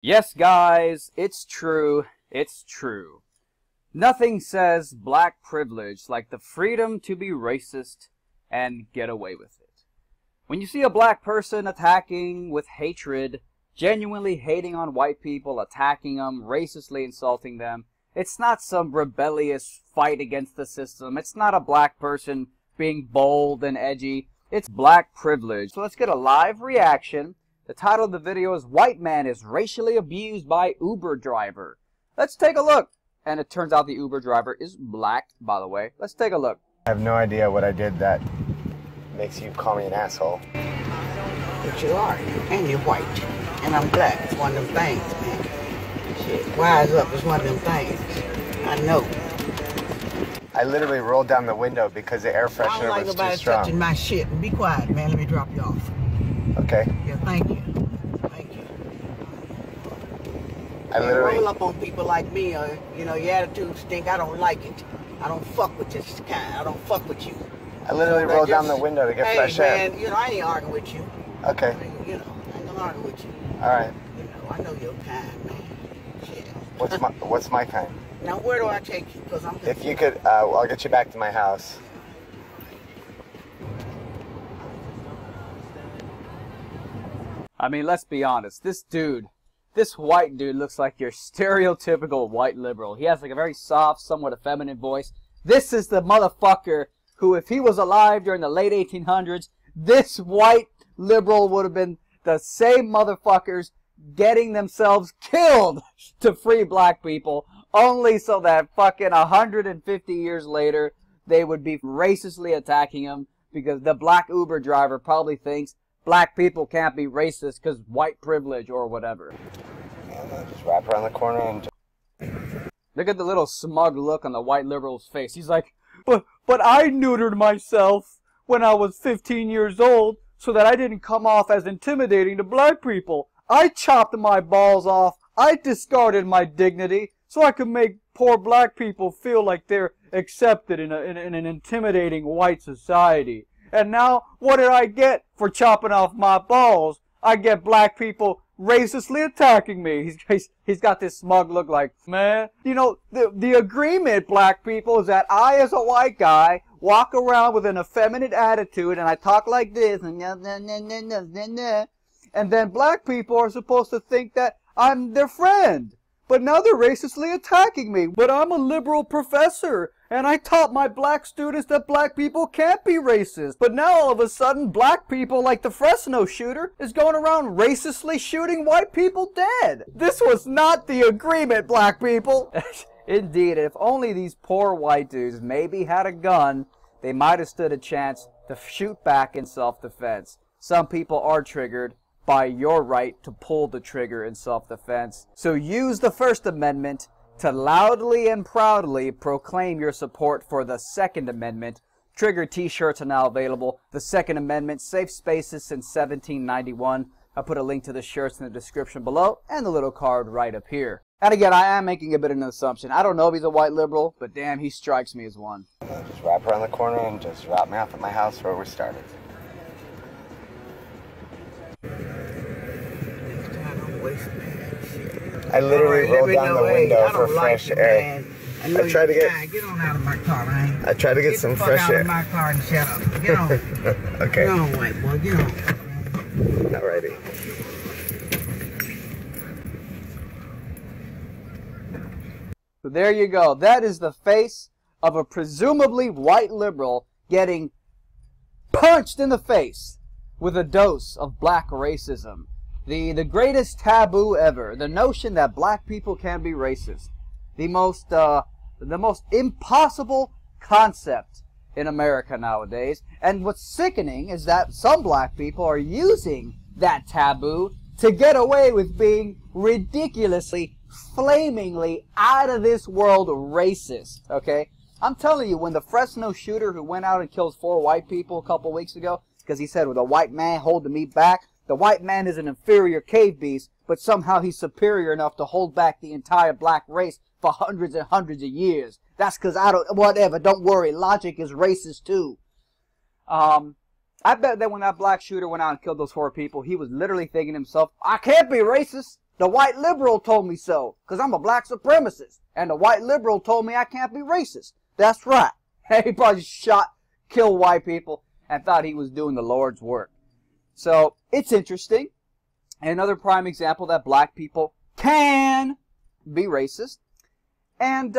Yes, guys, it's true. It's true. Nothing says black privilege like the freedom to be racist and get away with it. When you see a black person attacking with hatred, genuinely hating on white people, attacking them, racistly insulting them, it's not some rebellious fight against the system. It's not a black person being bold and edgy. It's black privilege. So let's get a live reaction. The title of the video is White Man is Racially Abused by Uber Driver. Let's take a look. And it turns out the Uber driver is black, by the way. Let's take a look. I have no idea what I did that makes you call me an asshole. But you are, and you're white, and I'm black. It's one of them things, man. Shit, wise up, it's one of them things. I know. I literally rolled down the window because the air freshener I don't like was too nobody strong. touching my shit. Be quiet, man. Let me drop you off. Okay. Yeah, thank you. Thank you. I literally roll up on people like me, or you know, your attitude stink. I don't like it. I don't fuck with this kind. I don't fuck with you. I literally rolled down the window to get fresh air. Man, you know, I ain't arguing with you. Okay. You know, I ain't gonna argue with you. All right. You know, I know your kind, man. Shit. What's my kind? Now, where do I take you? Because I'm. If you could, I'll get you back to my house. I mean, let's be honest. This white dude looks like your stereotypical white liberal. He has like a very soft, somewhat effeminate voice. This is the motherfucker who, if he was alive during the late 1800s, this white liberal would have been the same motherfuckers getting themselves killed to free black people, only so that fucking 150 years later, they would be racistly attacking him because the black Uber driver probably thinks black people can't be racist because white privilege or whatever. Just wrap around the corner and Look at the little smug look on the white liberal's face. He's like, but I neutered myself when I was 15 years old so that I didn't come off as intimidating to black people. I chopped my balls off. I discarded my dignity so I could make poor black people feel like they're accepted in an intimidating white society. And now, what did I get for chopping off my balls? I get black people racistly attacking me. He's got this smug look like, man, you know, the agreement, black people, is that I, as a white guy, walk around with an effeminate attitude and I talk like this, and then black people are supposed to think that I'm their friend. But now they're racistly attacking me. But I'm a liberal professor, and I taught my black students that black people can't be racist. But now all of a sudden, black people like the Fresno shooter is going around racistly shooting white people dead. This was not the agreement, black people. Indeed, if only these poor white dudes maybe had a gun, they might have stood a chance to shoot back in self-defense. Some people are triggered by your right to pull the trigger in self-defense. So use the First Amendment to loudly and proudly proclaim your support for the Second Amendment. Trigger t-shirts are now available. The Second Amendment, safe spaces since 1791. I put a link to the shirts in the description below and the little card right up here. And again, I am making a bit of an assumption. I don't know if he's a white liberal, but damn, he strikes me as one. just wrap around the corner and just drop me off at my house where we started. I literally rolled down the window for fresh air. I tried to get on out of my car, man. I tried to get some fresh air. Get out of my car and shut up. Get on. Okay. Get on, white boy. Get on. Alrighty. So there you go. That is the face of a presumably white liberal getting punched in the face with a dose of black racism. The greatest taboo ever. The notion that black people can be racist. The most impossible concept in America nowadays. And what's sickening is that some black people are using that taboo to get away with being ridiculously, flamingly, out of this world racist. Okay? I'm telling you, when the Fresno shooter who went out and killed 4 white people a couple weeks ago, because he said, with a white man holding me back, the white man is an inferior cave beast, but somehow he's superior enough to hold back the entire black race for hundreds and hundreds of years. That's because whatever, don't worry, logic is racist too. I bet that when that black shooter went out and killed those 4 people, he was literally thinking to himself, I can't be racist. The white liberal told me so, because I'm a black supremacist. And the white liberal told me I can't be racist. That's right. He probably killed white people, and thought he was doing the Lord's work. So, it's interesting. Another prime example that black people can be racist. And,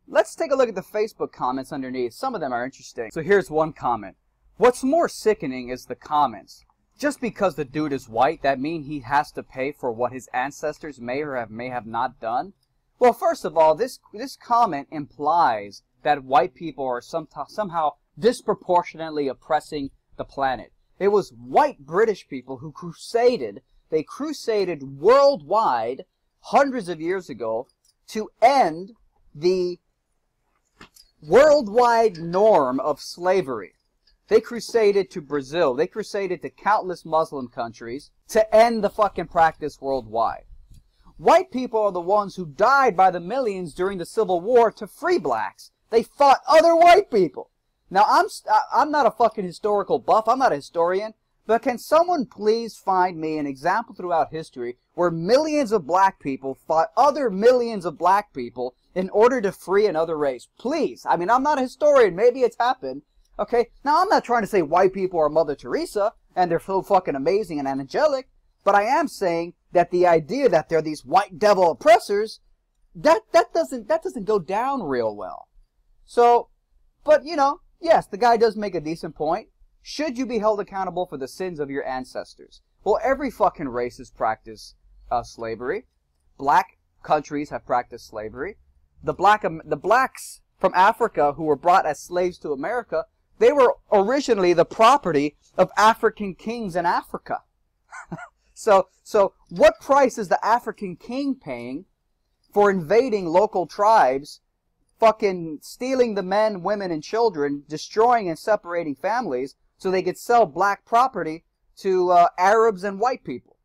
let's take a look at the Facebook comments underneath. Some of them are interesting. So here's one comment. What's more sickening is the comments. Just because the dude is white, that mean he has to pay for what his ancestors may have not done? Well, first of all, this comment implies that white people are somehow disproportionately oppressing the planet. It was white British people who crusaded. They crusaded worldwide hundreds of years ago to end the worldwide norm of slavery. They crusaded to Brazil. They crusaded to countless Muslim countries to end the fucking practice worldwide. White people are the ones who died by the millions during the Civil War to free blacks. They fought other white people. Now, I'm not a fucking historical buff. I'm not a historian. But can someone please find me an example throughout history where millions of black people fought other millions of black people in order to free another race? Please. I mean, I'm not a historian. Maybe it's happened. Okay? Now, I'm not trying to say white people are Mother Teresa and they're so fucking amazing and angelic. But I am saying that the idea that they're these white devil oppressors, that doesn't go down real well. So, but you know, yes, the guy does make a decent point. Should you be held accountable for the sins of your ancestors? Well, every fucking race has practiced slavery. Black countries have practiced slavery. The blacks from Africa who were brought as slaves to America, they were originally the property of African kings in Africa. So what price is the African king paying for invading local tribes, fucking stealing the men, women, and children, destroying and separating families so they could sell black property to Arabs and white people?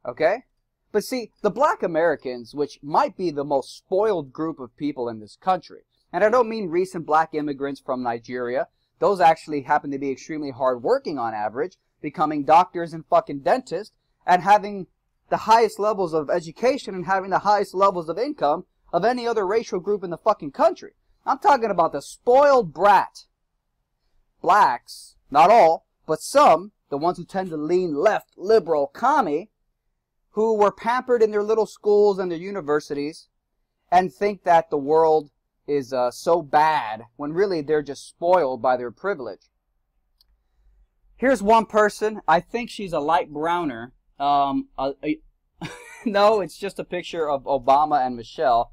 Okay? But see, the black Americans, which might be the most spoiled group of people in this country, and I don't mean recent black immigrants from Nigeria, those actually happen to be extremely hardworking on average, becoming doctors and fucking dentists, and having the highest levels of education and having the highest levels of income of any other racial group in the fucking country. I'm talking about the spoiled brat. Blacks, not all, but some, the ones who tend to lean left, liberal, commie, who were pampered in their little schools and their universities and think that the world is so bad when really they're just spoiled by their privilege. Here's one person. I think she's a light browner. No, it's just a picture of Obama and Michelle.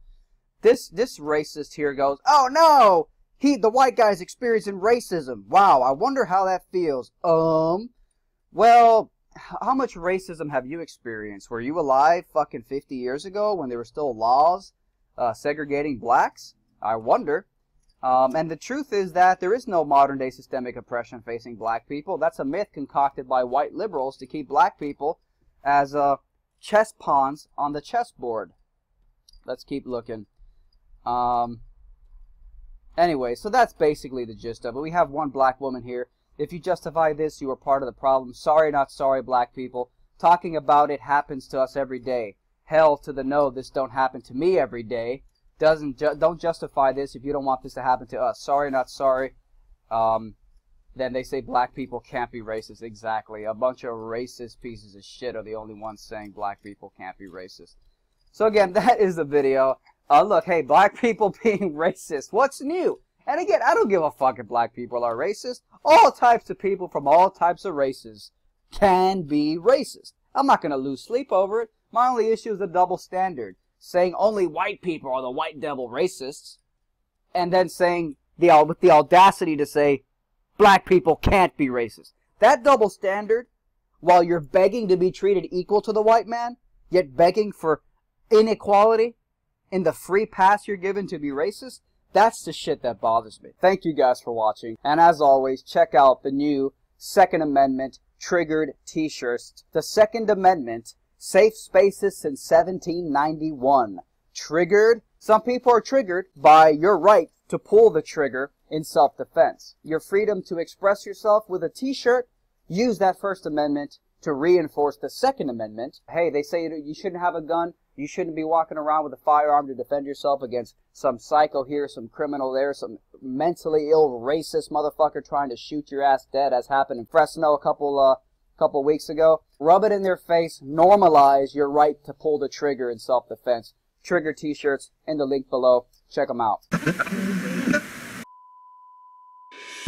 This racist here goes, "Oh no, the white guy's experiencing racism. Wow, I wonder how that feels." Well, how much racism have you experienced? Were you alive fucking 50 years ago when there were still laws segregating blacks? I wonder. And the truth is that there is no modern day systemic oppression facing black people. That's a myth concocted by white liberals to keep black people as chess pawns on the chessboard. Let's keep looking. Anyway, so that's basically the gist of it. We have one black woman here. If you justify this, you are part of the problem. Sorry, not sorry, black people. Talking about it happens to us every day. Hell to the no, this don't happen to me every day. Don't justify this if you don't want this to happen to us. Sorry, not sorry. Then they say black people can't be racist. Exactly. A bunch of racist pieces of shit are the only ones saying black people can't be racist. So again, that is the video. Look, hey, black people being racist. What's new? And again, I don't give a fuck if black people are racist. All types of people from all types of races can be racist. I'm not going to lose sleep over it. My only issue is the double standard. Saying only white people are the white devil racists, and then saying with the audacity to say black people can't be racist. That double standard, while you're begging to be treated equal to the white man, yet begging for inequality in the free pass you're given to be racist, that's the shit that bothers me. Thank you guys for watching, and as always, check out the new Second Amendment triggered t-shirts. The Second Amendment, safe spaces since 1791. Triggered? Some people are triggered by your right to pull the trigger in self-defense. Your freedom to express yourself with a t-shirt, use that First Amendment to reinforce the Second Amendment. Hey, they say you shouldn't have a gun. You shouldn't be walking around with a firearm to defend yourself against some psycho here, some criminal there, some mentally ill racist motherfucker trying to shoot your ass dead, as happened in Fresno a couple weeks ago. Rub it in their face. Normalize your right to pull the trigger in self-defense. Trigger t-shirts in the link below. Check them out.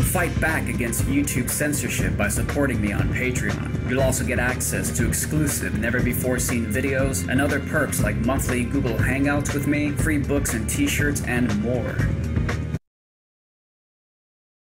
Fight back against YouTube censorship by supporting me on Patreon. You'll also get access to exclusive, never-before-seen videos and other perks like monthly Google Hangouts with me, free books and t-shirts, and more.